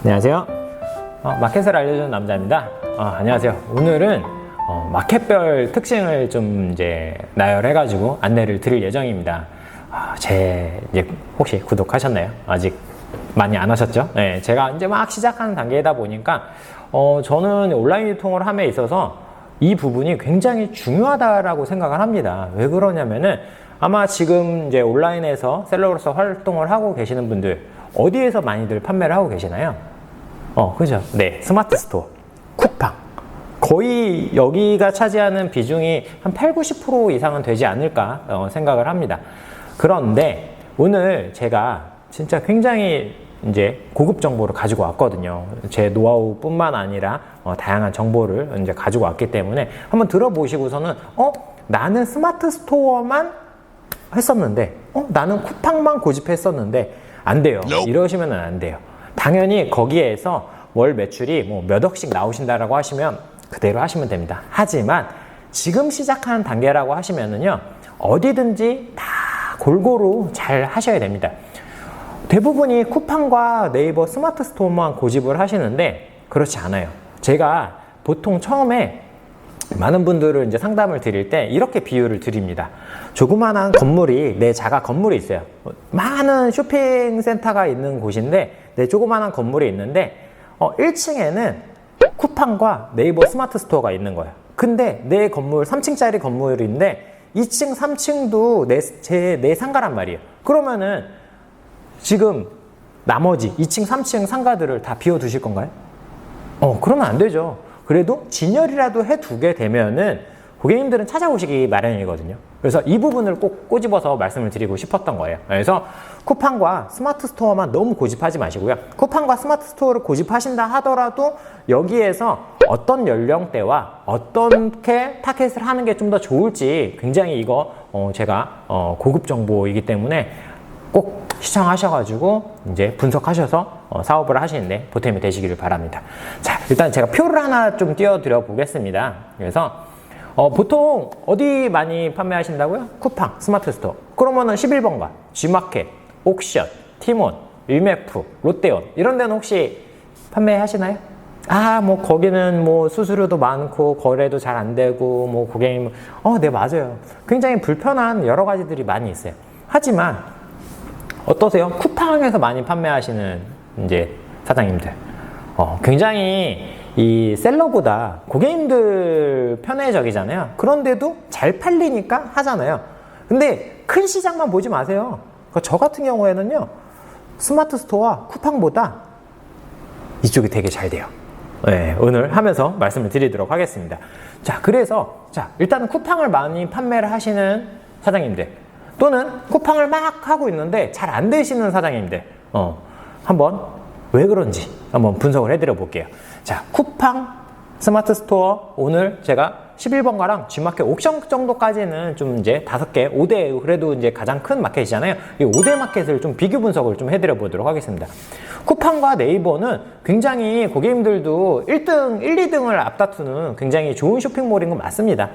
안녕하세요. 마켓을 알려주는 남자입니다. 안녕하세요. 오늘은 마켓별 특징을 좀 이제 나열해가지고 안내를 드릴 예정입니다. 이제 혹시 구독하셨나요? 아직 많이 안 하셨죠? 네, 제가 이제 막 시작하는 단계이다 보니까 저는 온라인 유통을 함에 있어서 이 부분이 굉장히 중요하다라고 생각을 합니다. 왜 그러냐면은 아마 지금 이제 온라인에서 셀러로서 활동을 하고 계시는 분들 어디에서 많이들 판매를 하고 계시나요? 그죠? 네, 스마트 스토어, 쿠팡. 거의 여기가 차지하는 비중이 한 80~90% 이상은 되지 않을까 생각을 합니다. 그런데 오늘 제가 진짜 굉장히 이제 고급 정보를 가지고 왔거든요. 제 노하우뿐만 아니라 다양한 정보를 이제 가지고 왔기 때문에 한번 들어보시고서는 나는 스마트 스토어만 했었는데 나는 쿠팡만 고집했었는데 안 돼요. 이러시면 안 돼요. 당연히 거기에서 월 매출이 뭐 몇 억씩 나오신다라고 하시면 그대로 하시면 됩니다. 하지만 지금 시작하는 단계라고 하시면은요, 어디든지 다 골고루 잘 하셔야 됩니다. 대부분이 쿠팡과 네이버 스마트 스토어만 고집을 하시는데 그렇지 않아요. 제가 보통 처음에 많은 분들을 이제 상담을 드릴 때 이렇게 비유를 드립니다. 조그마한 건물이, 내 자가 건물이 있어요. 많은 쇼핑센터가 있는 곳인데, 내 조그마한 건물이 있는데 1층에는 쿠팡과 네이버 스마트 스토어가 있는 거예요. 근데 내 건물 3층짜리 건물인데 2층, 3층도 내 상가란 말이에요. 그러면은 지금 나머지 2층, 3층 상가들을 다 비워두실 건가요? 그러면 안 되죠. 그래도 진열이라도 해두게 되면은 고객님들은 찾아오시기 마련이거든요. 그래서 이 부분을 꼭 꼬집어서 말씀을 드리고 싶었던 거예요. 그래서 쿠팡과 스마트 스토어만 너무 고집하지 마시고요. 쿠팡과 스마트 스토어를 고집하신다 하더라도 여기에서 어떤 연령대와 어떻게 타겟을 하는 게 좀 더 좋을지 굉장히 이거 제가 고급 정보이기 때문에 꼭 시청하셔가지고 이제 분석하셔서 사업을 하시는데 보탬이 되시기를 바랍니다. 자, 일단 제가 표를 하나 좀 띄워드려 보겠습니다. 그래서 보통 어디 많이 판매하신다고요? 쿠팡, 스마트 스토어. 그러면은 11번가, G마켓, 옥션, 티몬, 위메프, 롯데온 이런 데는 혹시 판매하시나요? 뭐 거기는 뭐 수수료도 많고 거래도 잘 안 되고 뭐 고객님 네, 맞아요. 굉장히 불편한 여러 가지들이 많이 있어요. 하지만 어떠세요? 쿠팡에서 많이 판매하시는 이제 사장님들 굉장히 이 셀러보다 고객님들 편의적이잖아요. 그런데도 잘 팔리니까 하잖아요. 근데 큰 시장만 보지 마세요. 저 같은 경우에는요, 스마트 스토어와 쿠팡보다 이쪽이 되게 잘 돼요. 네, 오늘 하면서 말씀을 드리도록 하겠습니다. 자, 그래서 일단은 쿠팡을 많이 판매를 하시는 사장님들 또는 쿠팡을 막 하고 있는데 잘 안 되시는 사장님들 한번 왜 그런지 한번 분석을 해드려 볼게요. 자, 쿠팡 스마트 스토어 오늘 제가 11번가랑 G마켓 옥션 정도까지는 좀 이제 5개, 5대 그래도 이제 가장 큰 마켓이잖아요. 이 5대 마켓을 좀 비교 분석을 좀 해드려 보도록 하겠습니다. 쿠팡과 네이버는 굉장히 고객님들도 1등, 1, 2등을 앞다투는 굉장히 좋은 쇼핑몰인 건 맞습니다.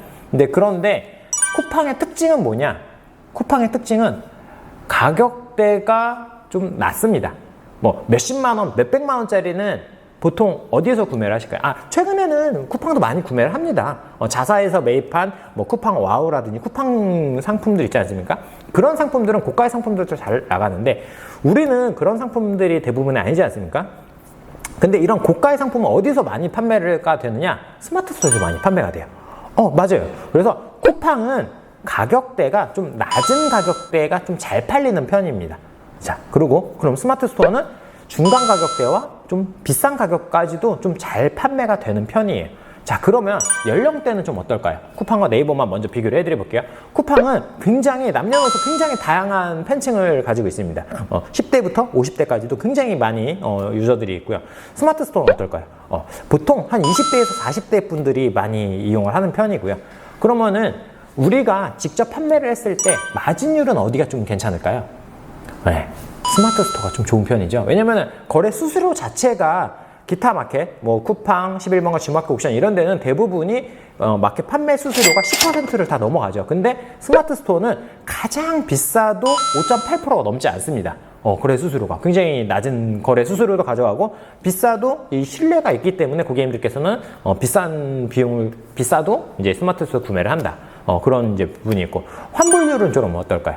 그런데 쿠팡의 특징은 뭐냐? 쿠팡의 특징은 가격대가 좀 낮습니다. 뭐 몇십만 원, 몇백만 원짜리는 보통 어디에서 구매를 하실까요? 최근에는 쿠팡도 많이 구매를 합니다. 자사에서 매입한 뭐 쿠팡 와우라든지 쿠팡 상품들 있지 않습니까? 그런 상품들은 고가의 상품들도 잘 나가는데 우리는 그런 상품들이 대부분이 아니지 않습니까? 근데 이런 고가의 상품은 어디서 많이 판매가 되느냐? 스마트 스토어에서 많이 판매가 돼요. 맞아요. 그래서 쿠팡은 가격대가 좀 낮은 가격대가 좀 잘 팔리는 편입니다. 자, 그럼 스마트 스토어는 중간 가격대와 좀 비싼 가격까지도 좀 잘 판매가 되는 편이에요. 자, 그러면 연령대는 좀 어떨까요? 쿠팡과 네이버만 먼저 비교를 해드려 볼게요. 쿠팡은 굉장히 남녀노소 굉장히 다양한 팬층을 가지고 있습니다. 10대부터 50대까지도 굉장히 많이 유저들이 있고요. 스마트 스토어는 어떨까요? 보통 한 20대에서 40대 분들이 많이 이용을 하는 편이고요. 그러면은 우리가 직접 판매를 했을 때 마진율은 어디가 좀 괜찮을까요? 네, 스마트 스토어가 좀 좋은 편이죠. 왜냐면 거래 수수료 자체가 기타 마켓, 뭐 쿠팡, 11번가, G마켓, 옥션 이런 데는 대부분이 마켓 판매 수수료가 10%를 다 넘어가죠. 근데 스마트 스토어는 가장 비싸도 5.8%가 넘지 않습니다. 거래 수수료가 굉장히 낮은 거래 수수료도 가져가고 비싸도 이 신뢰가 있기 때문에 고객님들께서는 비싸도 이제 스마트 스토어 구매를 한다. 그런 이제 부분이 있고 환불률은 좀 어떨까요?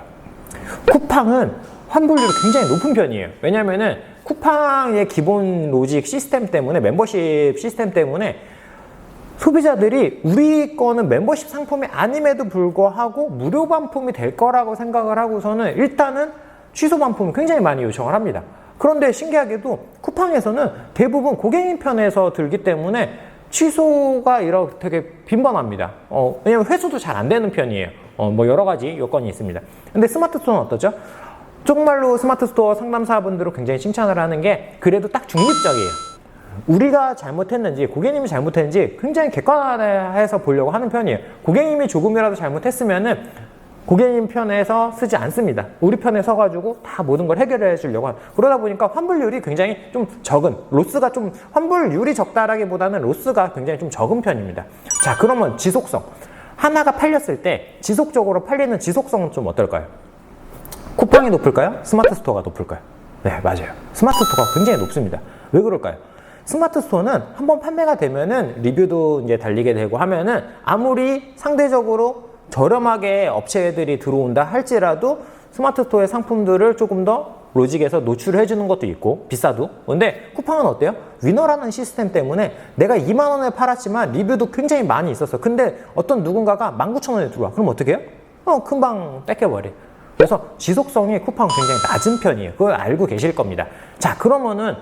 쿠팡은 환불률이 굉장히 높은 편이에요. 왜냐면은 쿠팡의 기본 로직 시스템 때문에 멤버십 시스템 때문에 소비자들이 우리 거는 멤버십 상품이 아님에도 불구하고 무료 반품이 될 거라고 생각을 하고서는 일단은 취소 반품을 굉장히 많이 요청을 합니다. 그런데 신기하게도 쿠팡에서는 대부분 고객님 편에서 들기 때문에 취소가 이렇게 되게 빈번합니다. 왜냐면 회수도 잘 안 되는 편이에요. 뭐 여러 가지 요건이 있습니다. 근데 스마트 스토어는 어떠죠? 정말로 스마트 스토어 상담사분들은 굉장히 칭찬을 하는 게 그래도 딱 중립적이에요. 우리가 잘못했는지 고객님이 잘못했는지 굉장히 객관화해서 보려고 하는 편이에요. 고객님이 조금이라도 잘못했으면은 고객님 편에서 쓰지 않습니다. 우리 편에 서가지고 다 모든 걸 해결해 주려고 하는. 그러다 보니까 환불률이 굉장히 좀 적은, 로스가 좀 환불률이 적다라기보다는 로스가 굉장히 좀 적은 편입니다. 자, 그러면 지속성. 하나가 팔렸을 때 지속적으로 팔리는 지속성은 좀 어떨까요? 쿠팡이 높을까요? 스마트 스토어가 높을까요? 네, 맞아요. 스마트 스토어가 굉장히 높습니다. 왜 그럴까요? 스마트 스토어는 한번 판매가 되면은 리뷰도 이제 달리게 되고 하면은 아무리 상대적으로 저렴하게 업체들이 들어온다 할지라도 스마트 스토어의 상품들을 조금 더 로직에서 노출을 해주는 것도 있고 비싸도. 근데 쿠팡은 어때요? 위너라는 시스템 때문에 내가 2만 원에 팔았지만 리뷰도 굉장히 많이 있었어. 근데 어떤 누군가가 19,000원에 들어와. 그럼 어떻게 해요? 금방 뺏겨버려. 그래서 지속성이 쿠팡은 굉장히 낮은 편이에요. 그걸 알고 계실 겁니다. 자, 그러면은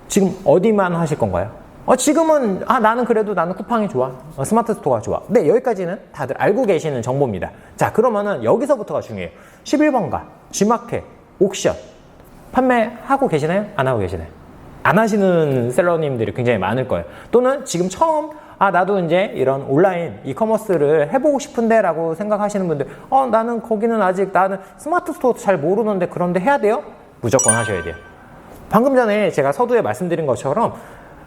지금 어디만 하실 건가요? 지금은 나는 그래도 나는 쿠팡이 좋아. 스마트 스토어가 좋아. 네, 여기까지는 다들 알고 계시는 정보입니다. 자, 그러면은 여기서부터가 중요해요. 11번가, G마켓, 옥션 판매하고 계시나요? 안 하고 계시나요? 안 하시는 셀러님들이 굉장히 많을 거예요. 또는 지금 처음 나도 이제 이런 온라인 이커머스를 해보고 싶은데 라고 생각하시는 분들 나는 거기는 아직 나는 스마트 스토어도 잘 모르는데 그런데 해야 돼요? 무조건 하셔야 돼요. 방금 전에 제가 서두에 말씀드린 것처럼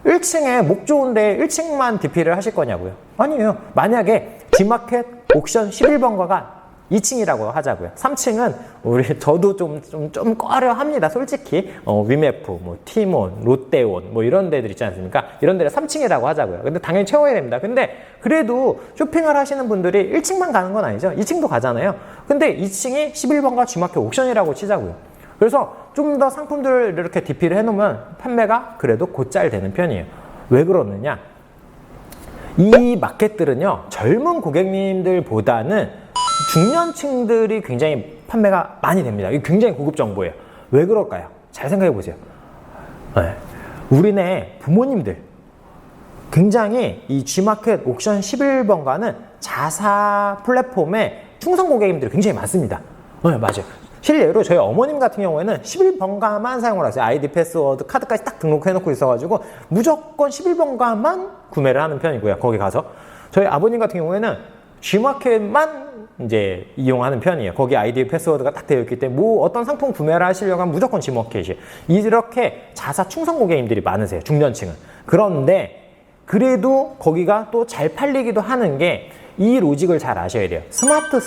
1층에 목 좋은데 1층만 DP를 하실 거냐고요? 아니에요. 만약에 G마켓 옥션 11번가가 2층이라고 하자고요. 3층은 저도 좀 꺼려 합니다. 솔직히 위메프, 뭐 티몬, 롯데온 뭐 이런 데들 있지 않습니까? 이런 데를 3층이라고 하자고요. 근데 당연히 채워야 됩니다. 근데 그래도 쇼핑을 하시는 분들이 1층만 가는 건 아니죠. 2층도 가잖아요. 근데 2층이 11번가 G마켓 옥션이라고 치자고요. 그래서 좀 더 상품들을 이렇게 DP를 해놓으면 판매가 그래도 곧잘 되는 편이에요. 왜 그러느냐? 이 마켓들은요, 젊은 고객님들보다는 중년층들이 굉장히 판매가 많이 됩니다. 이게 굉장히 고급 정보예요. 왜 그럴까요? 잘 생각해 보세요. 네. 우리네 부모님들 굉장히 이 G마켓 옥션 11번가는 자사 플랫폼에 충성 고객님들이 굉장히 많습니다. 네, 맞아요. 실례로 저희 어머님 같은 경우에는 11번가만 사용을 하세요. 아이디, 패스워드, 카드까지 딱 등록해놓고 있어가지고 무조건 11번가만 구매를 하는 편이고요. 거기 가서. 저희 아버님 같은 경우에는 G마켓만 이제 이용하는 편이에요. 거기 아이디, 패스워드가 딱 되어 있기 때문에 뭐 어떤 상품 구매를 하시려고 하면 무조건 G마켓이에요. 이렇게 자사 충성 고객님들이 많으세요. 중년층은. 그런데 그래도 거기가 또 잘 팔리기도 하는 게 이 로직을 잘 아셔야 돼요. 스마트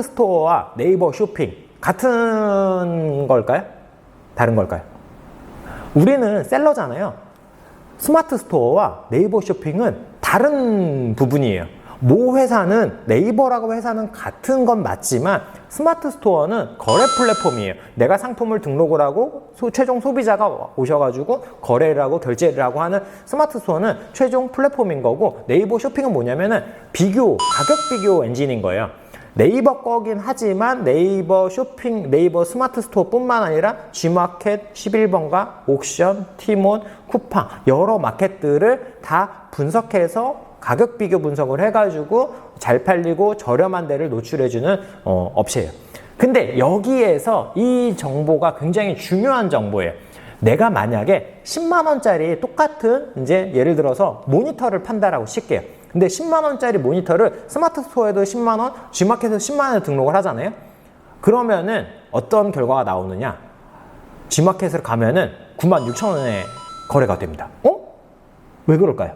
스토어와 네이버 쇼핑 같은 걸까요? 다른 걸까요? 우리는 셀러잖아요. 스마트 스토어와 네이버 쇼핑은 다른 부분이에요. 모 회사는 네이버라고 회사는 같은 건 맞지만 스마트 스토어는 거래 플랫폼이에요. 내가 상품을 등록을 하고 최종 소비자가 오셔가지고 거래를 하고 결제를 하고 하는 스마트 스토어는 최종 플랫폼인 거고 네이버 쇼핑은 뭐냐면은 가격 비교 엔진인 거예요. 네이버 거긴 하지만 네이버 쇼핑, 네이버 스마트 스토어 뿐만 아니라 G마켓, 11번가, 옥션, 티몬, 쿠팡 여러 마켓들을 다 분석해서 가격 비교 분석을 해가지고 잘 팔리고 저렴한 데를 노출해주는 업체예요. 근데 여기에서 이 정보가 굉장히 중요한 정보예요. 내가 만약에 10만원짜리 똑같은 이제 예를 들어서 모니터를 판다라고 칠게요. 근데 10만원짜리 모니터를 스마트 스토어에도 10만원, G마켓에서 10만원에 등록을 하잖아요. 그러면은 어떤 결과가 나오느냐? G마켓을 가면은 96,000원에 거래가 됩니다. 왜 그럴까요?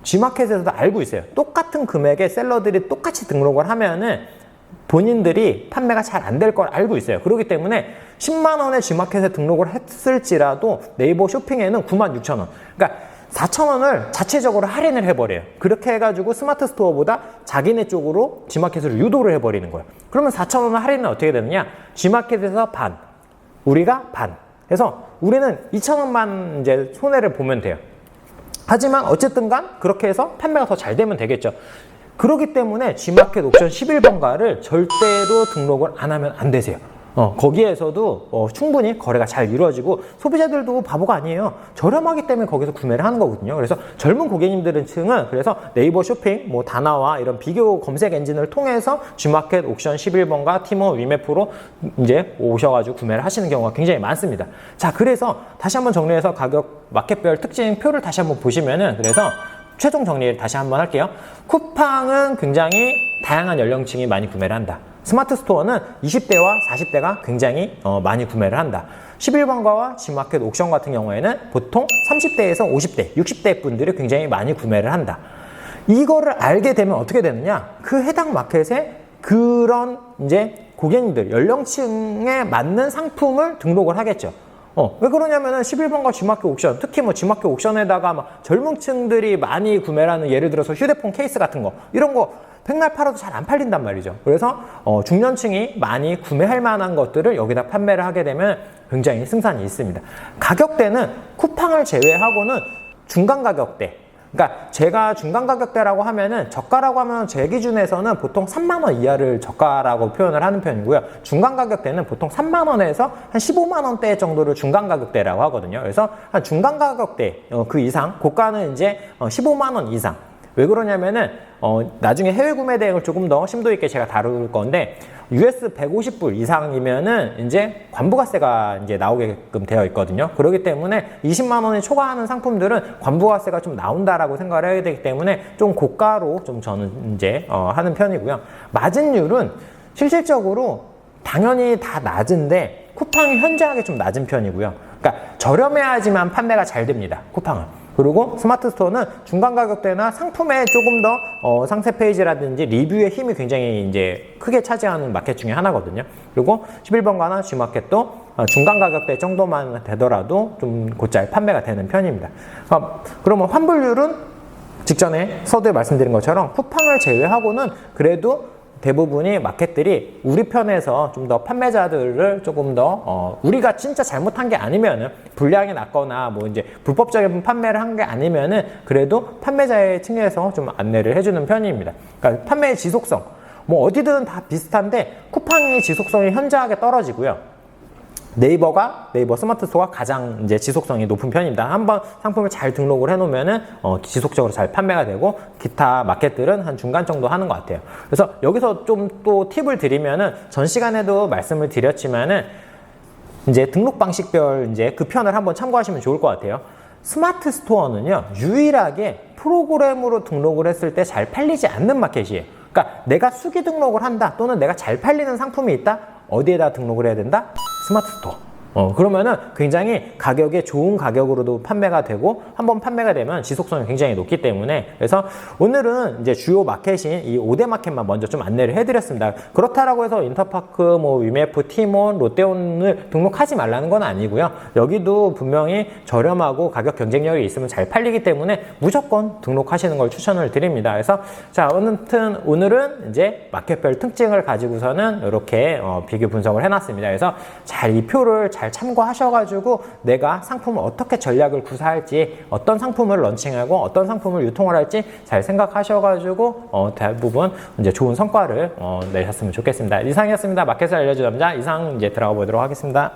G마켓에서도 알고 있어요. 똑같은 금액의 셀러들이 똑같이 등록을 하면은 본인들이 판매가 잘 안 될 걸 알고 있어요. 그렇기 때문에 10만 원에 G마켓에 등록을 했을지라도 네이버 쇼핑에는 96,000원. 그러니까 4,000원을 자체적으로 할인을 해버려요. 그렇게 해가지고 스마트 스토어보다 자기네 쪽으로 G마켓으로 유도를 해버리는 거예요. 그러면 4,000원 할인은 어떻게 되느냐? G마켓에서 반, 우리가 반. 그래서 우리는 2,000원만 이제 손해를 보면 돼요. 하지만 어쨌든 간 그렇게 해서 판매가 더 잘 되면 되겠죠. 그렇기 때문에 G마켓 옵션 11번가를 절대로 등록을 안 하면 안 되세요. 거기에서도 충분히 거래가 잘 이루어지고 소비자들도 바보가 아니에요. 저렴하기 때문에 거기서 구매를 하는 거거든요. 그래서 젊은 고객님들은 층은 그래서 네이버 쇼핑, 뭐 다나와 이런 비교 검색 엔진을 통해서 G마켓 옵션 11번가 티몬 위메프로 이제 오셔가지고 구매를 하시는 경우가 굉장히 많습니다. 자, 그래서 다시 한번 정리해서 가격 마켓별 특징 표를 다시 한번 보시면은 그래서 최종 정리를 다시 한번 할게요. 쿠팡은 굉장히 다양한 연령층이 많이 구매를 한다. 스마트 스토어는 20대와 40대가 굉장히 많이 구매를 한다. 11번가와 G마켓 옥션 같은 경우에는 보통 30대에서 50대, 60대 분들이 굉장히 많이 구매를 한다. 이거를 알게 되면 어떻게 되느냐? 그 해당 마켓에 그런 이제 고객님들, 연령층에 맞는 상품을 등록을 하겠죠. 왜 그러냐면은 11번가 G마켓 옥션, 특히 뭐 G마켓 옥션에다가 막 젊은 층들이 많이 구매를 하는 예를 들어서 휴대폰 케이스 같은 거, 이런 거 백날 팔아도 잘 안 팔린단 말이죠. 그래서 중년층이 많이 구매할 만한 것들을 여기다 판매를 하게 되면 굉장히 승산이 있습니다. 가격대는 쿠팡을 제외하고는 중간 가격대. 그러니까 제가 중간 가격대라고 하면은 저가라고 하면 제 기준에서는 보통 3만 원 이하를 저가라고 표현을 하는 편이고요. 중간 가격대는 보통 3만 원에서 한 15만 원대 정도를 중간 가격대라고 하거든요. 그래서 한 중간 가격대 그 이상, 고가는 이제 15만 원 이상. 왜 그러냐면은 나중에 해외 구매 대행을 조금 더 심도 있게 제가 다룰 건데 US 150불 이상이면은 이제 관부가세가 이제 나오게끔 되어 있거든요. 그렇기 때문에 20만 원에 초과하는 상품들은 관부가세가 좀 나온다라고 생각을 해야 되기 때문에 좀 고가로 좀 저는 이제 하는 편이고요. 마진율은 실질적으로 당연히 다 낮은데 쿠팡이 현저하게 좀 낮은 편이고요. 그러니까 저렴해야지만 판매가 잘 됩니다. 쿠팡은. 그리고 스마트 스토어는 중간 가격대나 상품에 조금 더 상세 페이지라든지 리뷰의 힘이 굉장히 이제 크게 차지하는 마켓 중에 하나거든요. 그리고 11번가나 G마켓도 중간 가격대 정도만 되더라도 좀 곧잘 판매가 되는 편입니다. 그러면 환불률은 직전에 서두에 말씀드린 것처럼 쿠팡을 제외하고는 그래도 대부분이 마켓들이 우리 편에서 좀 더 판매자들을 조금 더 우리가 진짜 잘못한 게 아니면은 불량이 났거나 뭐 이제 불법적인 판매를 한 게 아니면은 그래도 판매자의 층에서 좀 안내를 해주는 편입니다. 그러니까 판매의 지속성 뭐 어디든 다 비슷한데 쿠팡의 지속성이 현저하게 떨어지고요. 네이버 스마트 스토어가 가장 이제 지속성이 높은 편입니다. 한번 상품을 잘 등록을 해놓으면은 지속적으로 잘 판매가 되고 기타 마켓들은 한 중간 정도 하는 것 같아요. 그래서 여기서 좀 또 팁을 드리면은 전 시간에도 말씀을 드렸지만은 이제 등록 방식별 이제 그 편을 한번 참고하시면 좋을 것 같아요. 스마트 스토어는요 유일하게 프로그램으로 등록을 했을 때 잘 팔리지 않는 마켓이에요. 그러니까 내가 수기 등록을 한다 또는 내가 잘 팔리는 상품이 있다 어디에다 등록을 해야 된다? 스마트 스토어. 그러면은 굉장히 가격에 좋은 가격으로도 판매가 되고 한번 판매가 되면 지속성이 굉장히 높기 때문에 그래서 오늘은 이제 주요 마켓인 이 5대 마켓만 먼저 좀 안내를 해드렸습니다. 그렇다라고 해서 인터파크, 뭐 위메프, 티몬, 롯데온을 등록하지 말라는 건 아니고요. 여기도 분명히 저렴하고 가격 경쟁력이 있으면 잘 팔리기 때문에 무조건 등록하시는 걸 추천을 드립니다. 그래서 자, 아무튼 오늘은 이제 마켓별 특징을 가지고서는 이렇게 비교 분석을 해놨습니다. 그래서 잘 이 표를 잘 참고하셔가지고 내가 상품을 어떻게 전략을 구사할지 어떤 상품을 런칭하고 어떤 상품을 유통을 할지 잘 생각하셔가지고 대부분 이제 좋은 성과를 내셨으면 좋겠습니다. 이상이었습니다. 마켓을 알려준 남자 이상 이제 들어가 보도록 하겠습니다.